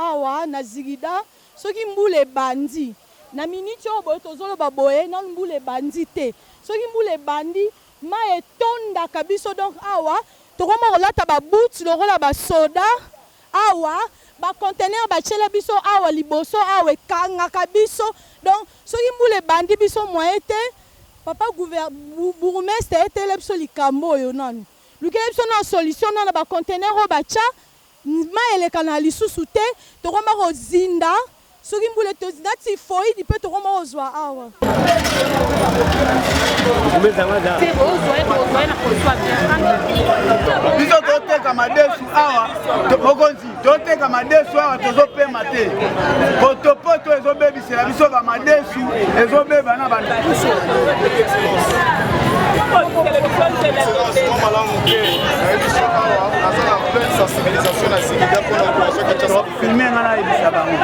awa na zigida soki mbule bandi na minute oyo tozolo baboye na mbule bandi te soki mbule bandi ma etondaka biso donc awa tokoma kolata ba boots lokola ba soda awa ba conteneur ba chela biso awa liboso awa ekangaka biso donc soki mbule bandi biso moyen te papa bourgmestre etele biso likambo oyo nanu lukele biso na solution na ba conteneur oyo bacha ma eleka na lisusu te tokoma kozinda soki mbule tozinda ti foidi mpe tokoma kozwa awa biso toteka madesu awa mokonzi toteka madesu awa tozopema te potopoto ezobebisela biso bamadesu ezobeba na filme nga nayebisa bango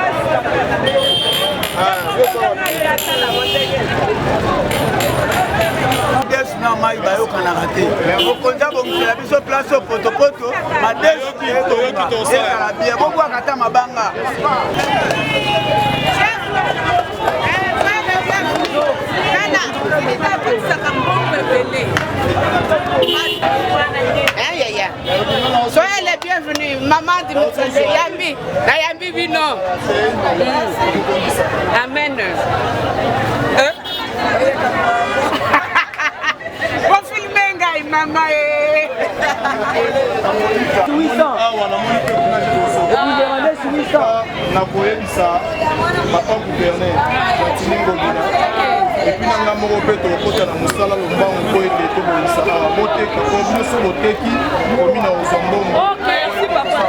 madesu na mai bayokanaka te mokonzi abongisela biso place potopoto madesu ezala bie bobwaka ata mabanga soyez les bienvenus, maman de Moussaï, Yami, Nayami Bino. Amen. Bon filmer, guy, maman. Et puis nanga moko pe tokota na musala lombango ko ete tobongisa awa boteka ko nyonso boteki komi na ozombongo. Ok, merci papa.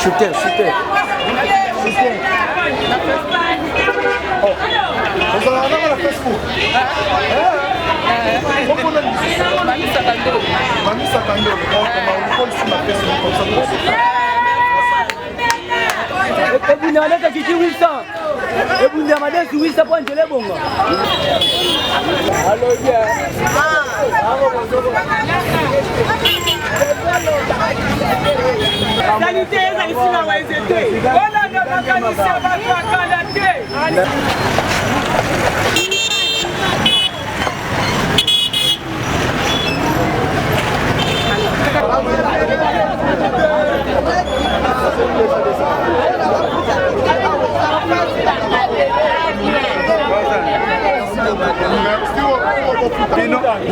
Shooter. Vous allez aller à Facebook. Mamisa Kando, on sur la Facebook comme ça. Et vous n'avez pas quitté Wilson. Et vous n'avez pas dit Wilson pour entrer bon. Allô, bien. Sanité, ça ici na waizete. Voilà na makanisa watu wakandate.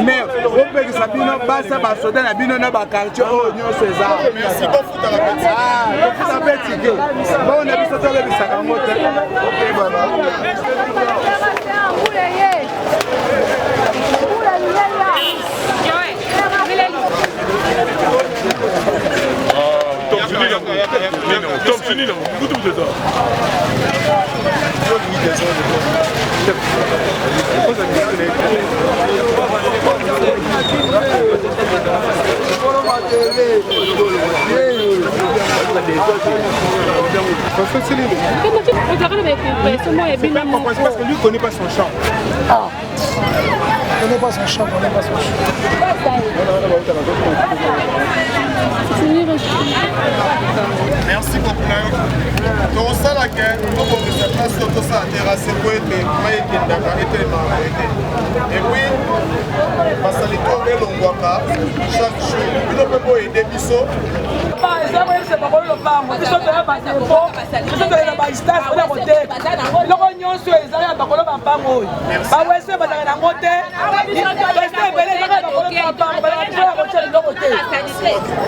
mais opekisa bino basa basoda na bino na bakartier oyo nyonso eza tofuta mpe tike bona biso tolebisaka yango te Parce que lui ne connaît pas son chant. Ah, on connaît pas son chant, on connaît pas son chant. Merci beaucoup. Donc ça là que on peut se place sur ça terrasse pour être et puis parce que les tours et l'ongwaka chaque jour il ne peut pas aider biso. C'est pas le pango, ils sont de la base ils sont de la base stage pour la côté. Le rognon sur les arrières par le pango. Pas ouais c'est pas dans la montée. Il reste belé dans le pango, la côté de l'autre côté.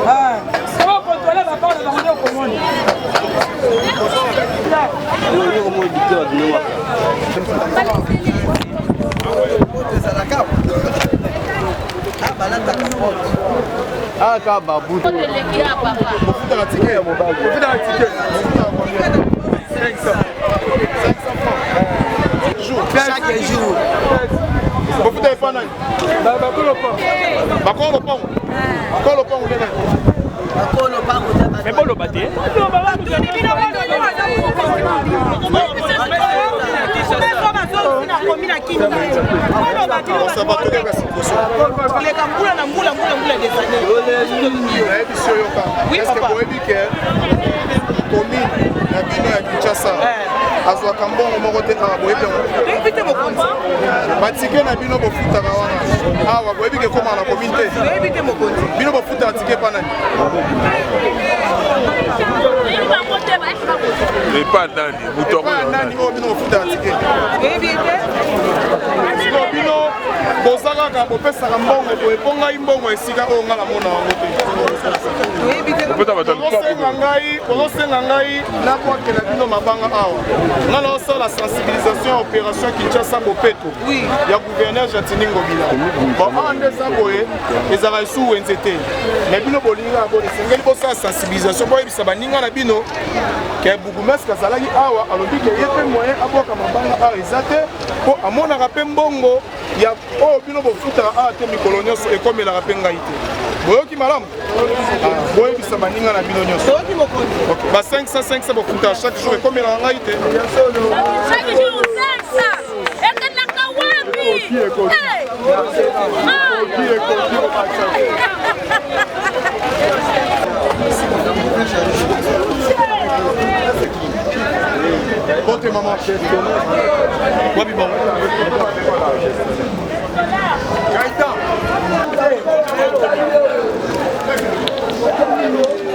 Ah, comment contrôler la part de la montée au commande. Ah, Kababou. Faut faire la ticket, mon bag. Faut faire la ticket. 500 francs. Chaque jour. Faut faire les panailles. Bakon le pont. Bakon le pont. Bakon le pont. Bakon le pont. Mais bon le bâté. commune à Kinga. Ça va tourner la situation. Les Kamboula na mbula des années. Oui, papa. Commune na bino ya Kinshasa. Azwaka mbongo moko te awa boyebi yango. Batike na bino bofutaka wana. Awa boyebi ke koma na commune te. Bino bofutaka tike pa nani? Pas nani, nani o bino bofutaka tike. Bino bozalaka bopesaka mbongo boepongai mbongo esika oyo nga na mona yango te. Ozosenga ngai nabwakela bino mabanga awa. Nga na osala sensibilisation ya opération Kinshasa Bopeto ya gouverneur Jatini Ngobila. Bon, awa nde eza boye ezala esu wenze te. Mais bino bolinga ya bone esengeli bosala sensibilisation boyebisa baninga na bino ke bourgmestre azalaki awa alobi ke ye mpe moyen abwaka mabanga awa eza te mpo amonaka mpe mbongo ya oyo bino bofutaka awa te mikolo nyonso ekomelaka mpe ngai te. Boyoki malamu boyebisa baninga na bino nyonso ba 500 bofutaka chaque jour ekomelaka ngai te. Chaque jour 500 ekelaka wapi? Bonne maman. Wabi bon.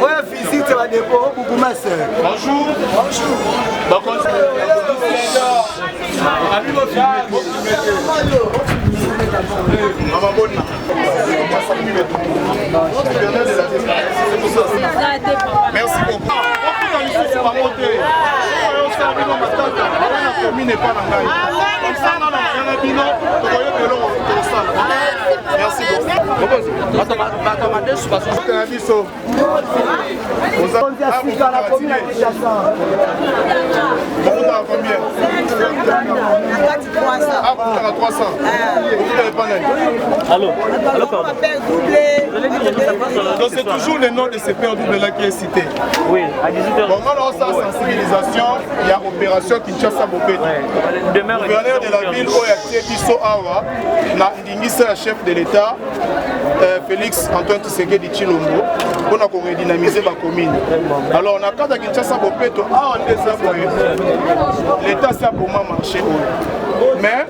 Ouais, visite la dépôt, beaucoup ma soeur. Bonjour. Bonjour. Maman bonne. Merci beaucoup. Merci donc c'est toujours le nom de ces pères doubles là qui est cité. Oui, à 18h. Bon, on a sa sensibilisation, il y a opération Kinshasa Bopeto. Gouverneur de la ville, Oyaté Bisso Awa, na Ndingisa, chef de l'État, Félix Antoine Tshisekedi Tshilombo, pour redynamiser la commune. Alors, on a quand Kinshasa Bopeto, l'État c'est pour moi marché. Mais,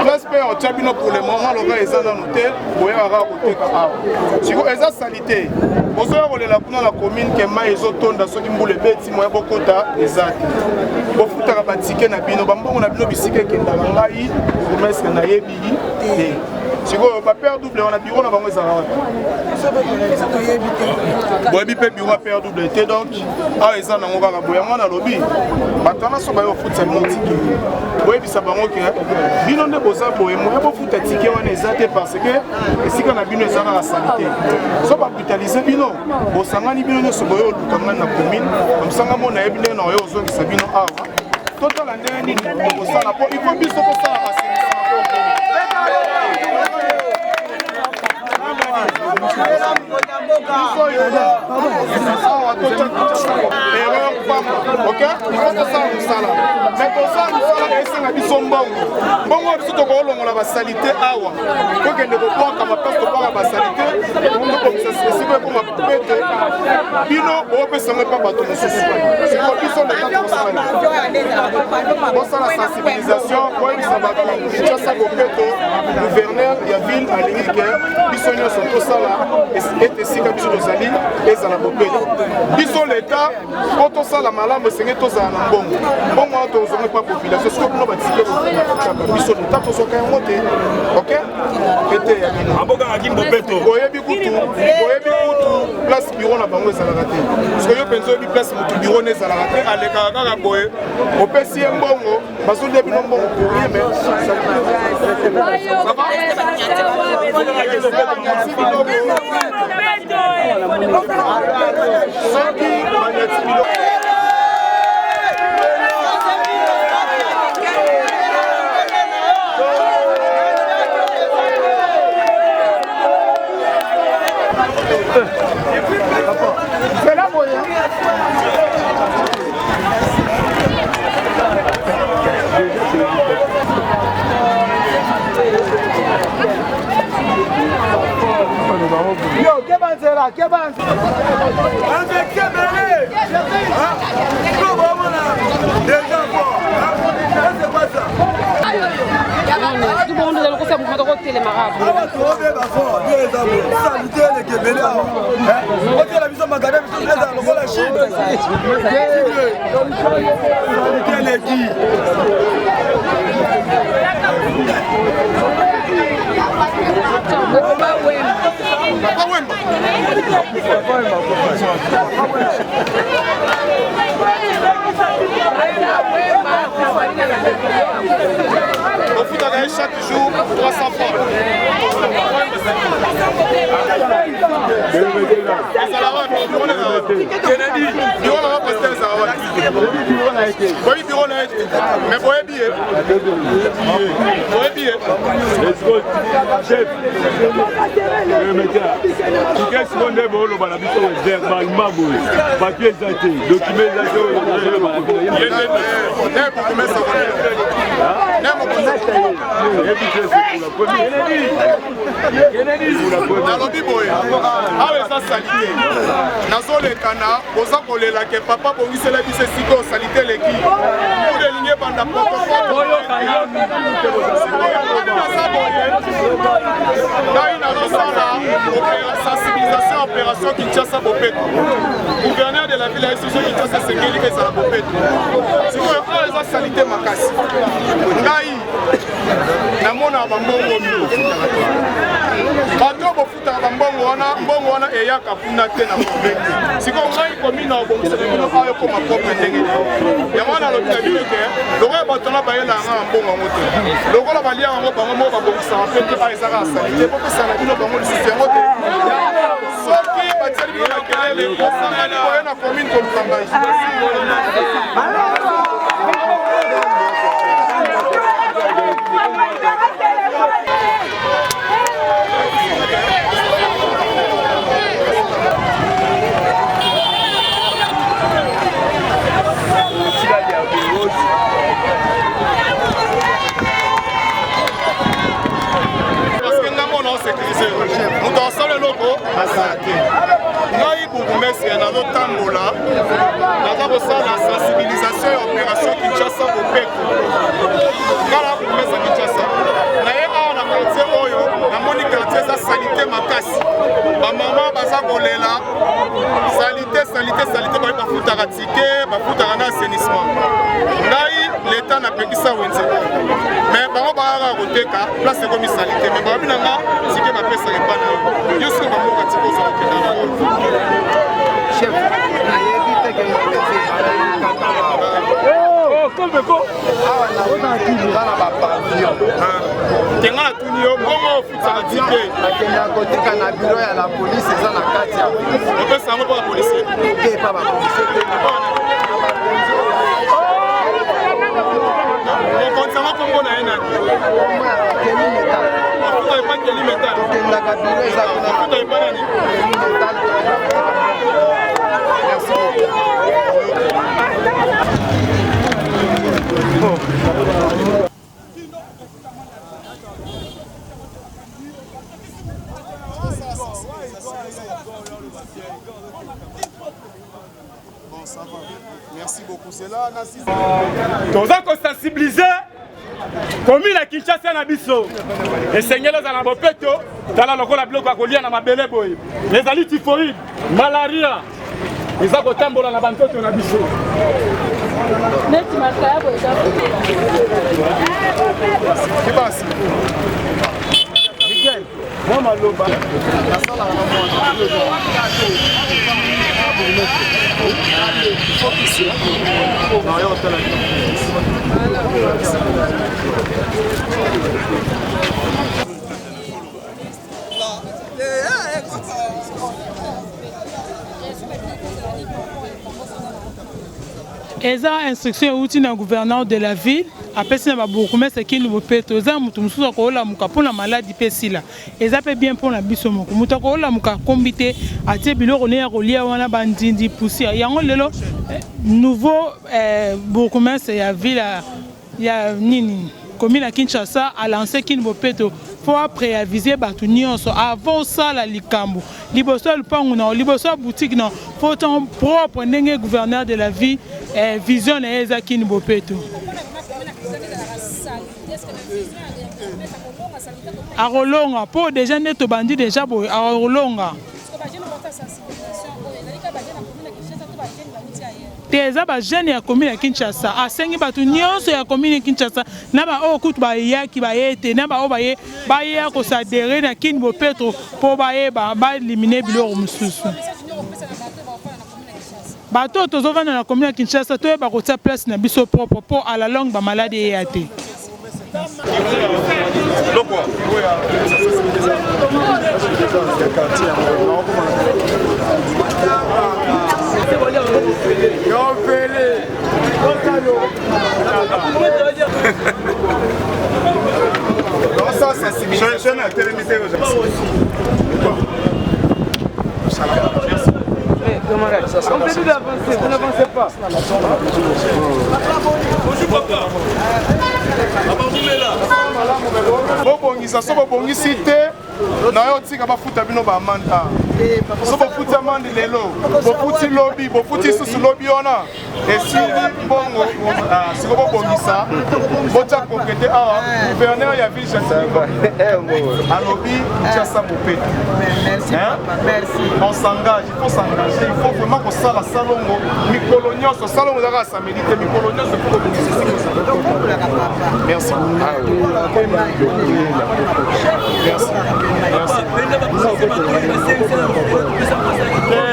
l'aspect en Tchabino pour le moment, le gars est dans l'hôtel, pour y avoir côté Kao. Si vous êtes sanité, vous avez la commune qui est maïso tonda, ceux qui moulent les bêtes, si vous avez beaucoup d'exact. Vous foutez à bâtir na bino, bambou na bino bisike qui est dans l'angaï, vous mettez na yebi. Si vous n'avez pas peur double, on a bureau na bango zara. Vous avez pas bureau peur double, donc, ah, ils en ont un boyama na lobby. Maintenant, on va foot sa montique. Vous avez ça bango qui bino ne boza boyemo, vous foot à ticket on est parce que si on a bino zara la santé. So pas brutaliser bino, vous sangani bino ne se boyo lukanga na commune, comme ça on a bino na yo zo qui sa bino awa. Total andeni ko sala po, il faut biso ko sala ok? Il faut que ça nous sala. Mais pour ça, nous sala et ça mbongo. Mbongo biso to ko longola ba salité awa. Ko kende ko kwa kama pasto kwa ba salité. On ko ça spécifique ko ma pete. Bino o pesa me pa bato mususu. C'est ko biso le temps pour ça. Pour ça la sensibilisation, moi il ça va Kinshasa Bopeto, gouverneur de la ville à l'Unique, biso nyonso to sala et esika biso tozali ezala Bopeto. Biso l'État poto sala malamu senge tozala na mbongo. Mbongo tozonga pa population siko kuno batike biso l'État tozoka yango te. OK? Ete ya bino. Aboka ngaki Bopeto. Boyebi kutu place bureau na bango ezalaka te. Parce que yo penzo bi place mutu bureau ne ezalaka te aleka kaka boye. Opesi mbongo bazoli bino mbongo pour rien mais c'est la moyen. Tout le monde est dans le conseil de côté marabouts. On fout chaque jour 300 francs. nalobi boye awa eza salite nazolekana koza kolela ke papa bongisela biso esika osalite leki mpona elingi ebanda protokolnaza boye ngai nazosala sensibilisation opération Kinshasa Bopeto gouverneur de la ville ya institution Kinshasa esengeli ezala Bopeto sikoyo awa eza salite makasi ngai namona bambongo bato bofutaka bambongo wana eyaka kuna te na mobete sikoyo ngai komi na obongisaka bino ayo koma propre ndenge yango nalobi na bino ke lokola bato na bayelanga na mbongo yango te lokola baliaka yango bango moko babongisaka mpe te ayo ezaka asalite bopesa na bino bango lisusu yango te soki batiali bino na kelele osangani koye na commune koluka ngai moto asala eloko asala te ngai bourgmestre nazotambola naza kosala sensibilisation ya opération Kinshasa Bopeto ngala bourgmestre ya Kinshasa naye awa na quartier oyo namoni quartier eza salite makasi bamama baza kolela salite baye bafutaka tike bafutaka na assainissement ngai leta napekisa wenze mais bango bayaka koteka place ekomi salite mais babi nanga tike bapesaka epa na yo yoso bamoka tike ozala kokenda na tenga na tuni yo mbongo ofutaka tike akenda kotika na biro ya la police eza na kati ya opesa yango mpo ya policier te pa bapolisier te okontisanga kombo na ye nani afuta epa keli metal okendaka biro eza kuna afuta epa nani merci Bon, ça va. Merci beaucoup. C'est là, Nassi. Toza ko sensibiliser commune ya Kinshasa na biso. Esengelo za na Bopeto, tala lokola biloko akolia na mabele boy. Ezali typhoïde, malaria. Eza kotambola na bantoto na biso. Neti makaya boy. Kibasi. Miguel, moi maloba. Eza instruction outil na gouverneur de la ville apesi na babourgmestre Kindu Bopeto eza mutu mususu akolamuka mpona maladi pesila eza pe bien mpona biso moko mutu akolamuka kombi te atie biloko ne ya kolia wana bandindi poussière yango lelo nouveau bourgmestre ya ville ya nini commune à Kinshasa a lancé Kini Bopeto pour préaviser bato nyonso avant ça la likambo liboso lupangu na liboso boutique na faut ton propre ndenge gouverneur de la ville vision na eza Kini Bopeto a rolonga pour déjà neto bandi déjà boy a rolonga teza ba jeune ya commune ya Kinshasa asengi bato nyonso ya commune ya Kinshasa na ba o kutu ba yaki ba yete na ba o ba ye ko s'adhérer na Kini Bopeto pour ba ye ba éliminer biloko mususu bato tozovanda na commune ya Kinshasa to ba ko tia place na biso propre pour à la longue ba maladie ya te Empêchez d'avancer, vous n'avancez pas. bobongisa so bobongisi te na yo tika bafuta bino ba amanda so bofuti amandi lelo bofuti lobi bofuti susu lobi ona esili mbongo siko bobongisa bota konkrete awa gouverneur ya ville Chassimba alobi Chassa Bopeto. Merci. On s'engage, il faut s'engager, il faut vraiment que ça la salongo mikolo nyonso salongo za samedi te mikolo nyonso pour merci.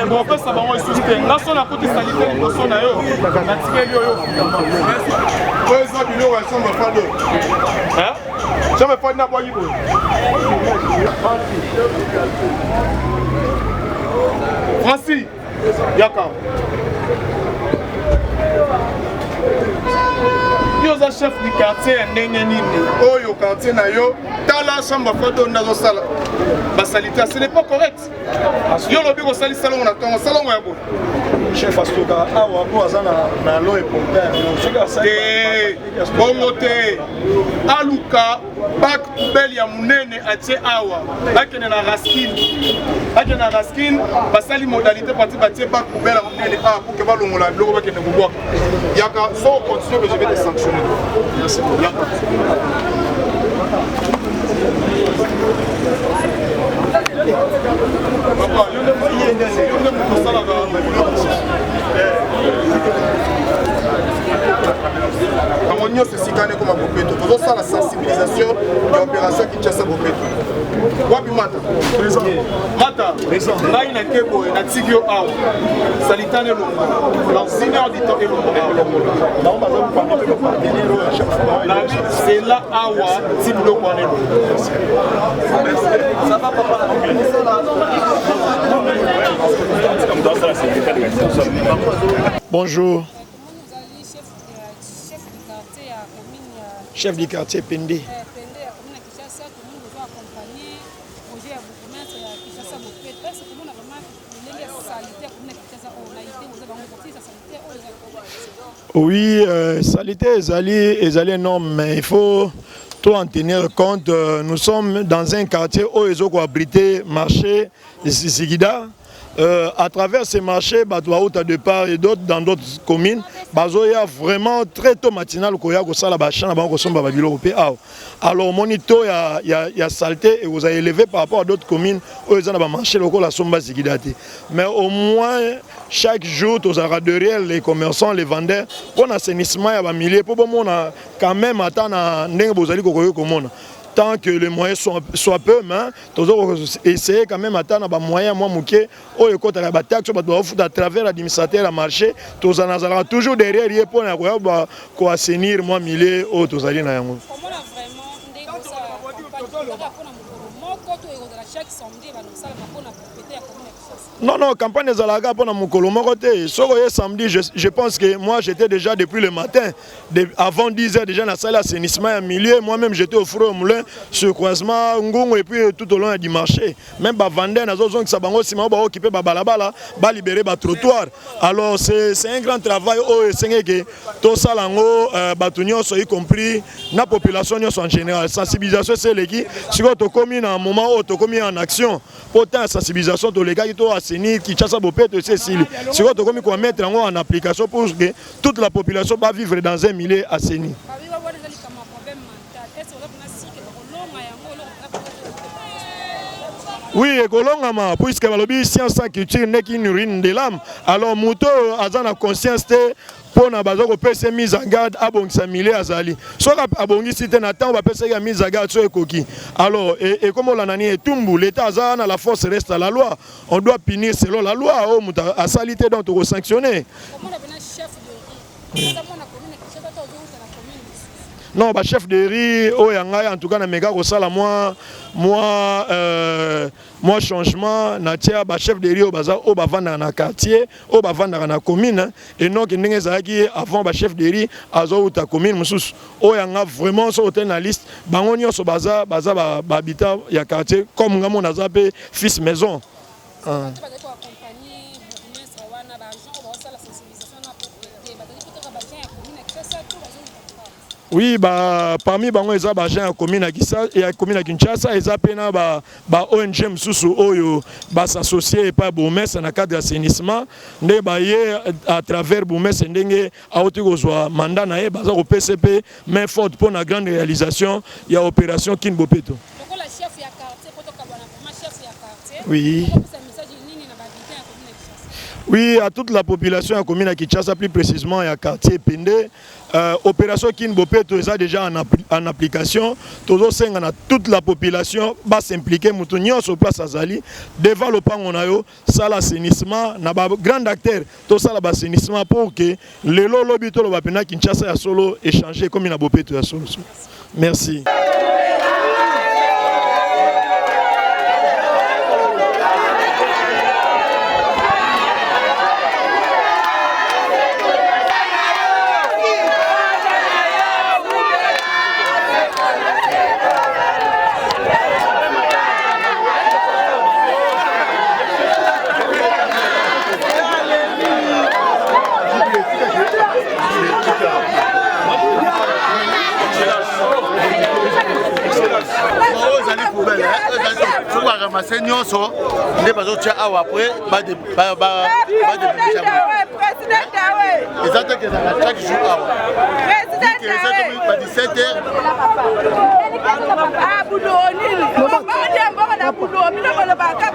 Bon, après ça va on suspend. Là son a côté sanitaire pour son na yo. Na tikeli yo. Merci. Pour exemple, nous on va faire deux. Hein? Jamais pas na boyi boy. Francis, Yaka. Yoza chef du quartier ndenge nini oyo quartier na yo tala chambre photo ndazo sala basalita ce n'est pas correct yo lobi ko sali salon na tongo salon ya bo chef astuka awa bo azana na lo important chika sa bongo te aluka bak bel ya munene atie awa bakene na raskin basali modalité parti batie bak bel ya munene a pour que balongola biloko bakene kubwa yaka so continue que je vais te sanctionner. Merci beaucoup. Papa, on se sikane comme Bopeto. Tout ça la sensibilisation de l'opération Kinshasa Bopeto. Wapi mata? Mata. Ngai na kebo na tigio aw. Salitane longo. L'enseignant dit to elongo. C'est là awa tiblo kwané. Ça va papa. Bonjour. Chef du quartier Pendé. Oui, salité est énorme, mais il faut tout en tenir compte. Nous sommes dans un quartier où ils ont abrité marché de Sigida. À travers ces marchés, Batouaouta de part et d'autres, dans d'autres communes, il y a vraiment très tôt matinal qu'il y a alors, monito, il y a saleté et vous avez élevé par rapport à d'autres communes où ils ont marché la somba Sigidati. Mais au moins, chaque jour, aux araderies, les commerçants, les vendeurs, pour l'assainissement, il y a des milliers, pour quand même attendre tant que les moyens soient peu, essayer quand même d'attendre les moyens, à travers l'administrateur à marché, toujours derrière pour assainir moi milliers ou tous les Non, non, campagne des Alaga pour mon Colomoroté. Samedi, je pense que moi j'étais déjà depuis le matin, avant 10h déjà dans la salle d'assainissement à milieu. Moi-même j'étais au four au moulin, sur le croisement, Ngongo et puis tout au long du marché. Même vendeur, dans zone qui s'abango, si on va occuper balabala, va libérer le trottoir. Alors c'est un grand travail. C'est que tout ça, y compris la population en général. Sensibilisation, c'est les qui, si on te commis en moment où tu commis en action, pourtant sensibilisation, les gars qui qui chasse Bopeto, c'est si on te mettre en application pour que toute la population va vivre dans un milieu assaini. Oui, puisque la science sans culture n'est qu'une urine de l'âme. Alors, Mouto a la conscience pour na bazo ko pesa mise en garde abongisa milé azali so ka abongisi te na temps ba pesa ya mise en garde so ekoki. Alors et comme on l'a nani etumbu l'état azana la force reste à la loi, on doit punir selon la loi au muta a salité donc to sanctionner. Non, bah chef de riz, en tout cas, na méga kosala moi changement, natia bah chef de riz au bazar, au bavanda na quartier, au bavanda na commune, et non que n'engagez avant bah chef de riz, azo ta commune, monsieur, vraiment sur la liste, bangonio so bazar, bah habitat ya quartier, comme ngamo na zape fils maison. Oui, bah, parmi les agents à commune à Kinshasa, ils appellent ba ONG Msusu Oyo, ba s'associer pas Boumès dans le cadre d'assainissement, ne ba à travers Boumès ndenge a otikozwa mandat na baza au PCP, mais faute pour la grande réalisation, il y a opération Kinbopeto. Oui. Oui, à toute la population à commune à Kinshasa, plus précisément à quartier Pende, opération Kinbopeto est déjà en application. Toute la population va s'impliquer, sur place à Zali, devant le pan on a eu ça l'assainissement, na grand acteur, tout ça l'assainissement pour que le lobby to le Pena Kinshasa a solo échanger comme une Bopeto a solo. Merci. ramasser nyonso nde bazotia awa après eza te kezala chaque jour awa ba 17h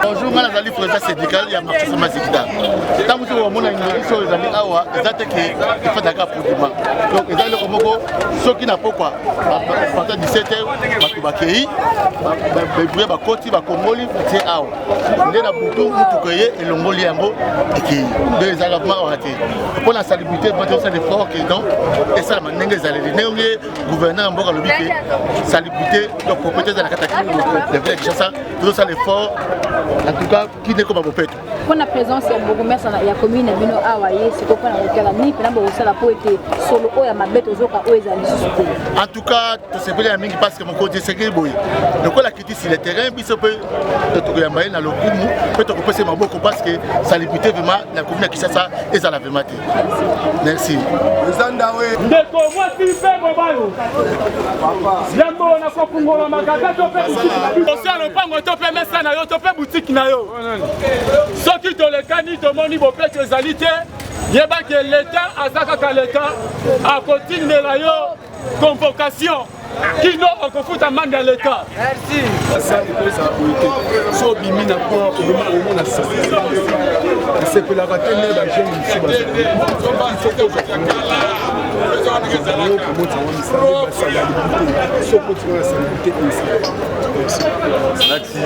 bonjour, je suis président syndical ya marché Samazikida. Tant que vous avez une ezali awa eza te ke faut d'accord pour demain. Donc ezali komoko ceux qui n'a pas quoi à partir de 17h bato bakei ba ba koti ba kongoli tie awa. Nde na butu mutukoye elongoli yango eki de ezala vraiment raté. Pour la salubrité bato ça l'effort que donc et ça la manenge ezali ndenge gouverneur mboka lobi ke salubrité donc propriété de la cataclysme de ville de Kinshasa tout ça l'effort en tout cas qui n'est comme un peu pour la présence ya bourgmestre ya commune ya bino awa ye c'est quoi na okala ni pena bo sala po ete solo oya mabeto zoka o ezali société en tout cas to se pele mingi parce que mon côté c'est que boy donc la quitter sur le terrain biso peut to yamba na lokumu peut to passer maboko parce que ça limite vraiment la commune qui ça et ça la vraiment merci Zandawe ndeko moi si fait mobayo yambo na ko kungola magaga to pe osalo pango to pe mesa na yo to pe boutique na yo soki to le kani to moni bo pe que zalité yeba que l'état azaka ka l'état a continuer la yo convocation qui non on confute amende à l'état merci ça ça so bimi na ko au monde ça c'est que la bataille ba jeune ici ba merci